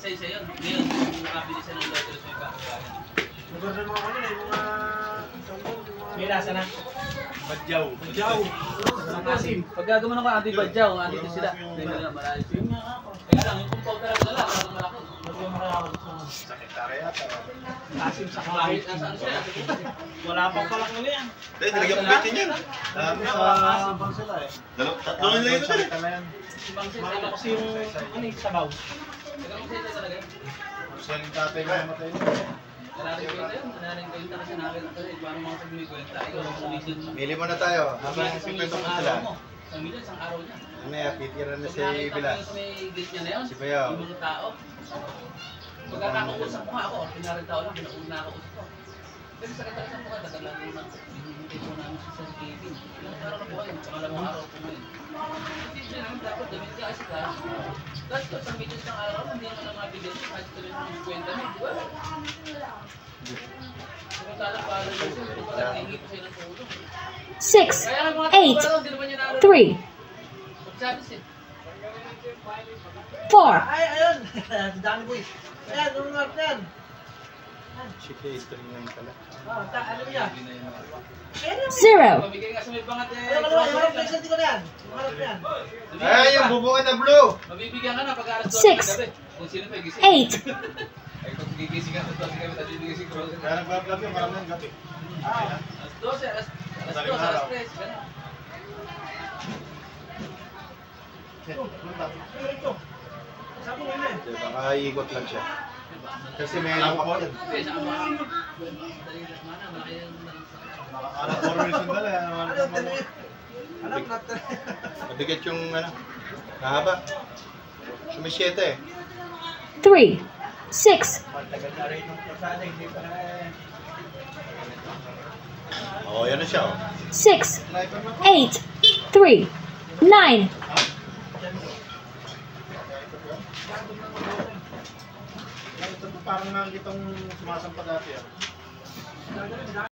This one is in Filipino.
lisensya yun. Ngayon, nakabili siya ng lottery sa iba. Lugar na mga kanila, yung mga... May lasa na. Badyaw. Badyaw. Asim. Pag gagawin ako anti-badyaw, andito sila. Hindi nila malalis yun. Kaya lang, yung pumpaw talaga nila, parang malaki. Sakit tara yata. Asim sa Kahit kahit. nasaan siya. Wala pang palak nila yan. Dahil nilagyan mo bitin yan. Dami sa bang sila eh. Tatlo na nilagyan ito Salita na yan. Makita kasi yung ano yung sabaw. Saling tatay na namatay niya. Nanaring ko yun. Nanaring ko yun. Kasi nakin kasi paano mga sabi-kwenta. Ikaw ang sumisid. Pili mo na tayo. Habang Isang sikwento mo araw sila. mo. Isang milyon, isang araw niya. Ano yan, pitira na si Pag nakita ko Bilas. yung may gate niya na yun, Si Bayaw. yung mga tao. Pagkakausap ko nga ako, ordinary tao lang, pinauna ako usap ko. Pero sa katalasan ko nga, dadalan mo na, hinihintay ko namin si Sir Kevin. Ilang araw na po kayo, pangalawang araw po ngayon. Hindi naman dapat damit ka kasi ka. Tapos ko, sa medias ng araw, hindi naman ang mabigyan ko, kahit tuloy ng kwenta mo, di ba? Samantala pa, hindi pa nagtingi ko sa'yo ng tulong. 6, Kaya nga mga 8, tao, hindi naman niya naroon. 3, Magsabi siya. 4, Ay, ayun. Si Danny Boy. Ayan, ano nga yan? Chika history na yun pala. Ano niya? 0, Pamigay nga sa may bangat eh. Ayun, ano, yung harap na isang ko na yan. Yung harap na yan. Ay, yung bubungan na blue! Mabibigyan ka na pag aras 12 Six. ng gabi. Kung sino pa gising. 8, Ay, pag gigising ka, alas 12 kami, tayo gigising ko. Kaya nagbablog yung marami ng gabi. Alas 12, alas 2, alas 3, gano'n. Ito. Sabi mo yun eh. Baka ikot lang siya. Kasi may lapak yan. Kasi sa ama, dali na mana, malaki yung Anak ko rin yung dala. Ano yung tanong yun? Alam natin. Mabigat yung ano. Mahaba. Sumisyete eh. 3, 6, Tagal na rin ng pasada, hindi pa na Oo, yan na siya oh. 6, 8, 3, 9, Ito parang nakikitang sumasampa dati ah.